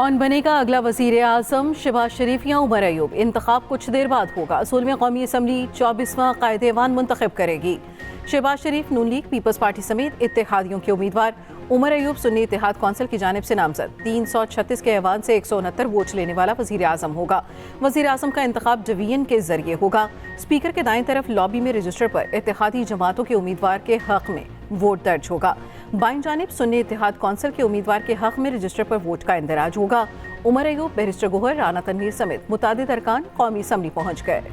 कौन बनेगा अगला वजीर आजम? शहबाज शरीफ या उमर अयूब? इंतखाब कुछ देर बाद होगा। 16वीं कौमी असम्बली 24वां कायदे-ए-वान मुंतखब करेगी। शहबाज शरीफ नून लीग, पीपल्स पार्टी समेत इत्तेहादियों के उम्मीदवार। उमर अयूब सुन्नी इत्तेहाद कौंसिल की जानिब से नामजद। 336 के ऐवान से 169 वोट लेने वाला वजीर आजम होगा। वजीर आजम का इंतखाब डिवीजन के जरिए होगा। स्पीकर के दाएं तरफ लॉबी में रजिस्टर पर इत्तेहादी जमातों के उम्मीदवार के हक में वोट दर्ज होगा। बाईं जानिब सुन्नी इत्तेहाद कौंसिल के उम्मीदवार के हक में रजिस्टर पर वोट का इंदराज होगा। उमर अयूब, बैरिस्टर गोहर, राना तनवीर समेत मुतादिद अरकान कौमी असम्बली पहुंच गए।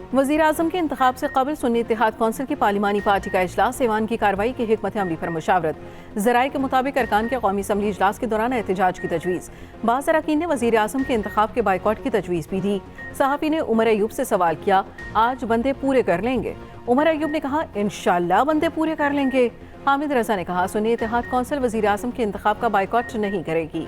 वज़ीर आज़म के इंतखाब से कबल सुन्नी इत्तेहाद कौंसिल की पार्लिमानी पार्टी का इजलास ऐवान की कार्रवाई की हिकमत अमली पर मुशावरत। ज़राए के मुताबिक अरकान के कौमी असम्बली इजलास के दौरान एहतजाज की तजवीज़। बाज़ अरकान ने वज़ीर आज़म के इंतखाब के बाइकॉट की तजवीज़ भी दी। सहाफ़ी ने उमर अयूब से सवाल किया, आज बंदे पूरे कर लेंगे? उमर अयूब ने कहा, इंशाअल्लाह बंदे पूरे कर लेंगे। हामिद रजा ने कहा, सुन्नी इत्तेहाद कौंसिल वज़ीर आज़म के इंतखाब का बाइकॉट नहीं करेगी।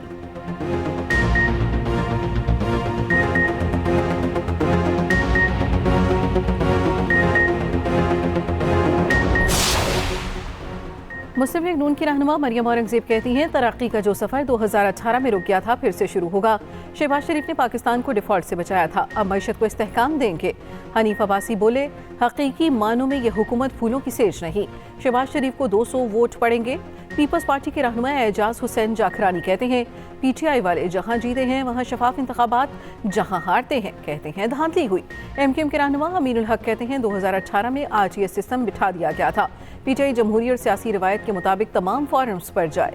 मुस्लिम लीग नून की रहनुमा मरियम औरंगजेब कहती हैं, तरक्की का जो सफ़र 2018 में रुक गया था फिर से शुरू होगा। शहबाज शरीफ ने पाकिस्तान को डिफॉल्ट से बचाया था, अब मईशत को इस्तेहकाम देंगे। हनीफ अब्बासी बोले, हकीकी मानों में यह हुकूमत फूलों की सेज नहीं। शहबाज शरीफ को 200 वोट पड़ेंगे। पीपल्स पार्टी के रहनुमा एजाज हुसैन जाखरानी कहते हैं, पीटीआई वाले जहां जीते हैं वहां शफाफ इंतखाबात, जहां हारते हैं कहते हैं धांधली हुई। एमकेएम के रहनुमा अमीनुल हक कहते हैं, 2018 में आज ये सिस्टम बिठा दिया गया था। पीटीआई जमहूरी और सियासी रिवायत के मुताबिक तमाम फोरम्स पर जाए।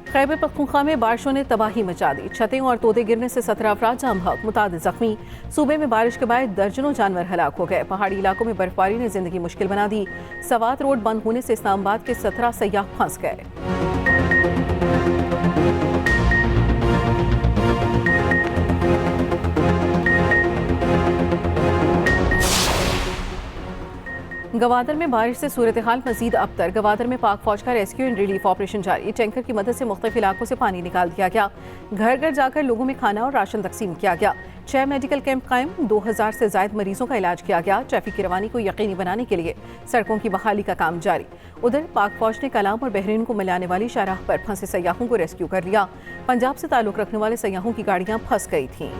खैबर पख्तूनख्वा में बारिशों ने तबाही मचा दी। छतें और तोते गिरने से 17 अफराद जाम हक, मुतादिद जख्मी। सूबे में बारिश के बाद दर्जनों जानवर हलाक हो गए। पहाड़ी इलाकों में बर्फबारी ने जिंदगी मुश्किल बना दी। सवात रोड बंद होने से इस्लामाबाद के 17 सयाह फंस गए। गवादर में बारिश से सूरत हाल मजीद अबतर। गवादर में पाक फौज का रेस्क्यू एंड रिलीफ ऑपरेशन जारी। टैंकर की मदद से मुख्तलिफ इलाकों से पानी निकाल दिया गया। घर घर जाकर लोगों में खाना और राशन तकसीम किया गया। 6 मेडिकल कैंप कायम, 2000 से ज्यादा मरीजों का इलाज किया गया। ट्रैफिक की रवानी को यकीनी बनाने के लिए सड़कों की बहाली का काम जारी। उधर पाक फौज ने कलाम और बहरीन को मिलाने वाली शाहराह पर फंसे सयाहों को रेस्क्यू कर लिया। पंजाब से ताल्लुक रखने वाले सयाहों की गाड़ियां फंस गई थीं।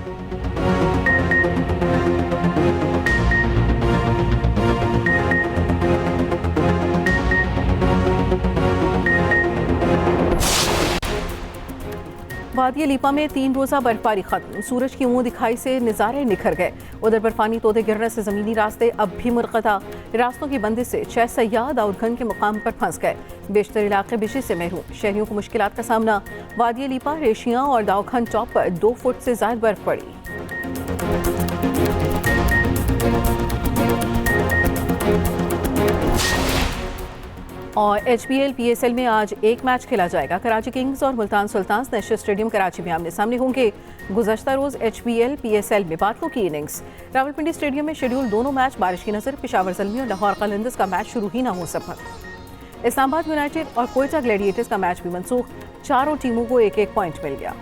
वादिया लीपा में 3 रोज़ा बर्फबारी खत्म। सूरज की मुंह दिखाई से नज़ारे निखर गए। उधर बर्फानी तोते गिरने से ज़मीनी रास्ते अब भी मुनक़ता। रास्तों की बंदी से 6 सयाह दाऊदगंज के मुकाम पर फंस गए। बेशतर इलाके बिजली से महरूम, शहरियों को मुश्किलात का सामना। वादिया लीपा, रेशियाँ और दाऊदगंज टॉप पर 2 फुट से ज़ायद बर्फ पड़ी। और HBL PSL में आज एक मैच खेला जाएगा। कराची किंग्स और Multan Sultans National Stadium Karachi में आमने सामने होंगे। गुज़श्ता रोज़ HBL PSL में बादलों की इनिंग्स। रावलपिंडी स्टेडियम में शेड्यूल दोनों मैच बारिश की नज़र। पेशावर ज़ल्मी और लाहौर कलंदर्स का मैच शुरू ही ना हो सका। इस्लामाबाद यूनाइटेड और कोयटा ग्लैडिएटर्स का मैच भी मनसूख। चारों टीमों को 1-1 पॉइंट मिल गया।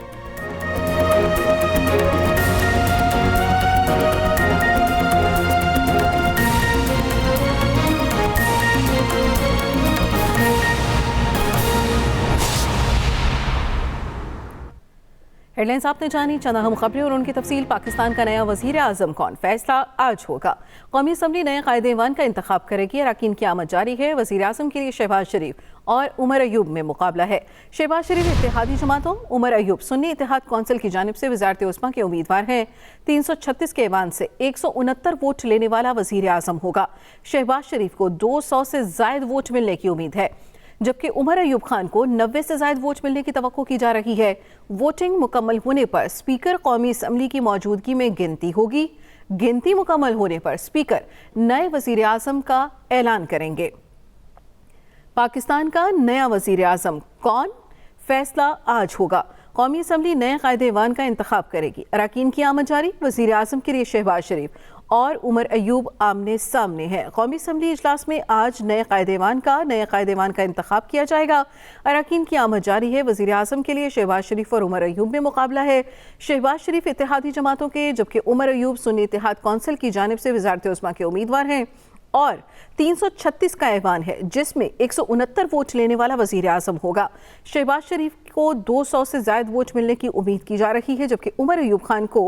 हेडलाइंस आपने जानी, चंद अहम खबरें और उनकी तफसील। पाकिस्तान का नया वजीर आजम कौन? फैसला आज होगा। कौमी असम्बली नए कायदे-ए-वान का इंतखाब करेगी। अरकान की आमद जारी है। वजीर आजम के लिए शहबाज शरीफ और उमर अयूब में मुकाबला है। शहबाज शरीफ इत्तेहादी जमातों, उमर अयूब सुन्नी इत्तेहाद कौंसिल की जानिब से वज़ारत उस्मा के उम्मीदवार हैं। 336 के ऐवान से 169 वोट लेने वाला वजीर आजम होगा। शहबाज शरीफ को 200 से ज्यादा वोट मिलने की उम्मीद है, जबकि उमर अयूब खान को 90 से ज्यादा वोट मिलने की तवक्को की जा रही है। वोटिंग मुकम्मल होने पर स्पीकर कौमी असम्बली की मौजूदगी में गिनती होगी। गिनती मुकम्मल होने पर स्पीकर नए वजीर आजम का ऐलान करेंगे। पाकिस्तान का नया वजीर आजम कौन? फैसला आज होगा। कौमी असम्बली नए कायदे-ए-वान का इंतखाब करेगी। अरकान की आमद जारी। वजीर आजम के लिए शहबाज शरीफ और उमर अयूब आमने सामने हैं। कौमी असम्बली इजलास में आज नए कायदेवान का इंतखाब किया जाएगा। अरकान की आमद जारी है। वज़ीर आज़म के लिए शहबाज शरीफ और उमर अयूब में मुकाबला है। शहबाज शरीफ इत्तेहादी जमातों के, जबकि उमर अयूब सुन्नी इत्तेहाद कौंसिल की जानिब से वज़ारत उज़्मा के उम्मीदवार हैं और 336 का ऐवान है, जिसमें 169 वोट लेने वाला वज़ीर आज़म होगा। शहबाज शरीफ को 200 से ज़ायद वोट मिलने की उम्मीद की जा रही है, जबकि उमर अयूब खान को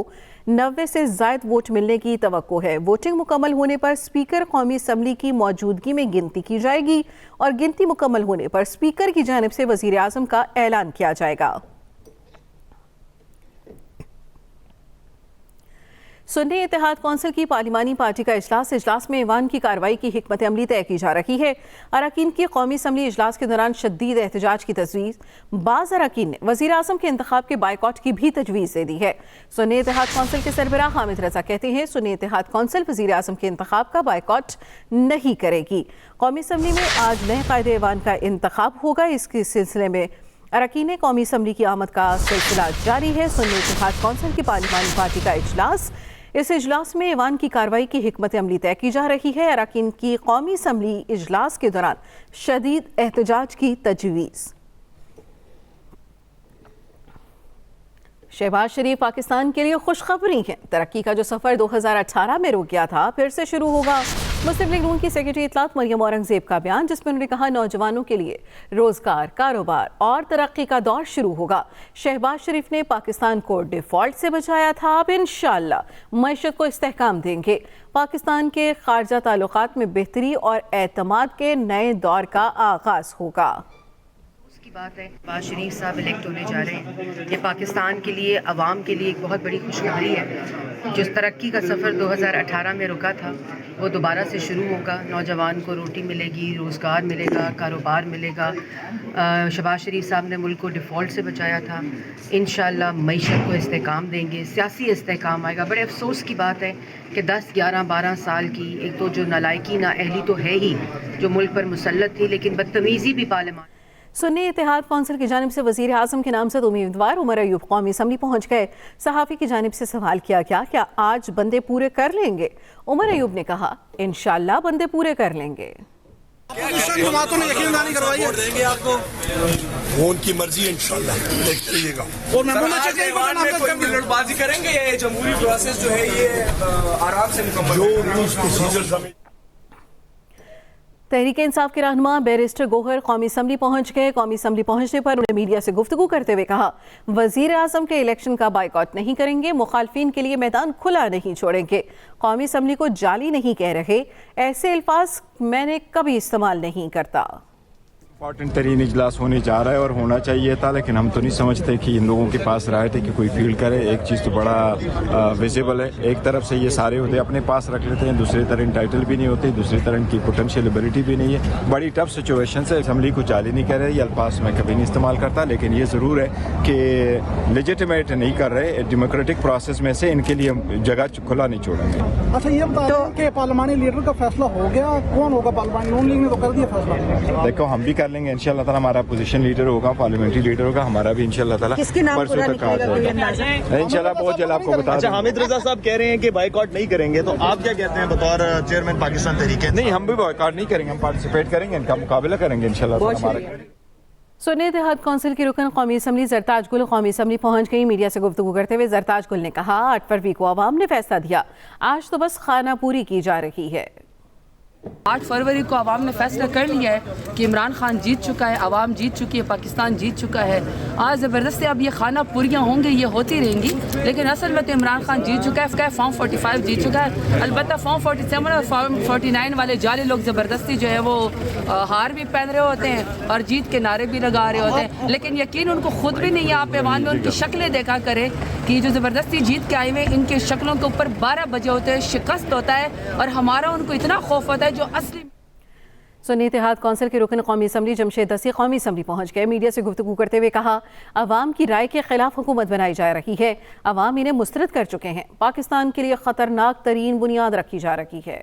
90 से ज़ायद वोट मिलने की तवक्को है। वोटिंग मुकम्मल होने पर स्पीकर कौमी असम्बली की मौजूदगी में गिनती की जाएगी और गिनती मुकम्मल होने पर स्पीकर की जानिब से वज़ीर आज़म का ऐलान किया जाएगा। सुन्नी इत्तेहाद कौंसिल की पार्लिमानी पार्टी का इजलास में ईवान की कार्रवाई की हिकमत अमली तय की जा रही है। अरकान की कौमी असम्बली इजलास के दौरान शदीद एहतजाज की तजवीज़। बाज़ अरकान ने वज़ीर आज़म के इंतखाब के बायकॉट की भी तजवीज़ दे दी है। सुन्नी इत्तेहाद कौंसिल के सरबराह हामिद रज़ा कहते हैं, सुन्नी इत्तेहाद कौंसिल वज़ीर आज़म के इंतखाब का बायकॉट नहीं करेगी। कौमी असम्बली में आज नए कायदे ईवान का इंतखाब होगा। इसके सिलसिले में अरकान कौमी असम्बली की आमद का सिलसिला जारी है। सुन्नी इत्तेहाद कौंसिल की पार्लिमानी पार्टी का इजलास, इस इजलास में ईवान की कार्रवाई की हिकमत अमली तय की जा रही है। अरकान की कौमी असम्बली इजलास के दौरान शदीद एहतजाज की तजवीज़। शहबाज शरीफ पाकिस्तान के लिए खुशखबरी है। तरक्की का जो सफ़र 2018 में रुक गया था, फिर से शुरू होगा। मुस्लिम लीग नून की सेक्रेटरी इत्तलात मरियम औरंगज़ेब का बयान, जिसमें उन्होंने कहा नौजवानों के लिए रोजगार, कारोबार और तरक्की का दौर शुरू होगा। शहबाज शरीफ ने पाकिस्तान को डिफॉल्ट से बचाया था, अब इंशाअल्लाह मईशत को इस्तेहकाम देंगे। पाकिस्तान के खारजा ताल्लुकात में बेहतरी और एतमाद के नए दौर का आगाज होगा। बात है, शहबाज शरीफ साहब इलेक्ट होने जा रहे हैं। ये पाकिस्तान के लिए, अवाम के लिए एक बहुत बड़ी खुशखबरी है। जिस तरक्की का सफ़र 2018 में रुका था, वो दोबारा से शुरू होगा। नौजवान को रोटी मिलेगी, रोज़गार मिलेगा, कारोबार मिलेगा। शहबाज शरीफ साहब ने मुल्क को डिफ़ॉल्ट से बचाया था। इंशाअल्लाह मईशत को इस्तेहकाम देंगे, सियासी इस्तेहकाम आएगा। बड़े अफसोस की बात है कि 10, 11, 12 साल की एक तो जो नालायकी, नाअहली तो है ही, जो मुल्क पर मुसल्लत थी, लेकिन बदतमीज़ी भी पार्लियामान। सुन्नी इत्तेहाद कौंसिल की जानिब से वज़ीर आज़म के नामज़द उम्मीदवार उमर अयूब कौमी असम्बली पहुँच गए। सहाफ़ी की जानिब से सवाल किया गया, क्या आज बंदे पूरे कर लेंगे? उमर अयूब ने कहा, इंशाअल्लाह बंदे पूरे कर लेंगे। उनकी मर्जी इंशाअल्लाह देख लीजिएगा। जल्दबाजी करेंगे, ये जमहूरी प्रोसेस जो है ये आराम से मुकम्मल। तहरीक इंसाफ के रहनुमा बैरिस्टर गोहर कौमी असम्बली पहुंच गए। कौमी असम्बली पहुंचने पर उन्होंने मीडिया से गुफ्तगू करते हुए कहा, वज़ीर आज़म के इलेक्शन का बायकॉट नहीं करेंगे, मुखालफिन के लिए मैदान खुला नहीं छोड़ेंगे। कौमी असम्बली को जाली नहीं कह रहे, ऐसे अल्फाज मैंने कभी इस्तेमाल नहीं करता। इम्पॉर्टेंट तरीन इजलास होने जा रहा है और होना चाहिए था, लेकिन हम तो नहीं समझते कि इन लोगों के पास राइट है कि कोई फील्ड करे। एक चीज़ तो बड़ा विजिबल है, एक तरफ से ये सारे होते अपने पास रख लेते हैं, दूसरी तरह टाइटल भी नहीं होती, दूसरी तरह इनकी पोटेंशियल एबिलिटी भी नहीं है। बड़ी टफ सिचुएशन से असम्बली को जाली नहीं कर रहे, ये अल्फाज मैं कभी नहीं इस्तेमाल करता, लेकिन ये ज़रूर है कि लेजिटिमेट नहीं कर रहे। डेमोक्रेटिक प्रोसेस में से इनके लिए जगह खुला नहीं छोड़ेंगे। अच्छा, ये बता दो कि पार्लिमानी लीडर का फैसला हो गया, कौन होगा पार्लिमानी? नून लीग ने तो कर दिया फैसला। देखो, हम भी कर लेंगे इंशाल्लाह ताला। हमारा पोजीशन लीडर होगा, पार्लियामेंट्री लीडर होगा, हमारा भी इंशाल्लाह ताला परसों तक आ जाएगा इंशाल्लाह। बहुत जल्द आपको बता दें। हामिद रजा साहब कह रहे हैं कि बायकॉट नहीं करेंगे, तो आप क्या कहते हैं बतौर चेयरमैन पाकिस्तान तहरीक? नहीं, हम भी बायकॉट नहीं करेंगे, हम पार्टिसिपेट करेंगे, इनका मुकाबला करेंगे इंशाल्लाह। सुन्नी इत्तेहाद कौंसिल की रुकन कौमी असम्बली जरताज गुल कौमी असम्बली पहुंच गई। मीडिया से गुफ्तगू करते हुए जरताज गुल ने कहा, 8 फरवरी को अवाम ने फैसला दिया, आज तो बस खाना पूरी की जा रही है। 8 फरवरी को अवाम ने फैसला कर लिया है कि इमरान खान जीत चुका है, अवाम जीत चुकी है, पाकिस्तान जीत चुका है। आज ज़बरदस्ती अब ये खाना पूरियाँ होंगी, ये होती रहेंगी, लेकिन असल में तो इमरान खान जीत चुका है। फॉर्म 45 जीत चुका है। अलबत्ता फॉर्म 47 और फॉर्म 49 वाले जाले लोग ज़बरदस्ती जो है वो हार भी पहन रहे होते हैं और जीत के नारे भी लगा रहे होते हैं, लेकिन यकीन उनको खुद भी नहीं है। आप ऐवान में उनकी शक्लें देखा करें कि जो ज़बरदस्ती जीत के आए हुए, इनके शक्लों के ऊपर 12 बजे होते हैं, शिकस्त होता है और हमारा उनको इतना खौफ होता है जो असली। सुन्नी इत्तेहाद कौंसिल के रुकन कौमी असम्बली जमशेद दसी कौमी असम्बली पहुंच गए। मीडिया से गुफ्तगू करते हुए कहा, अवाम की राय के खिलाफ हुकूमत बनाई जा रही है, अवाम इन्हें मुस्तरद कर चुके हैं, पाकिस्तान के लिए खतरनाक तरीन बुनियाद रखी जा रही है।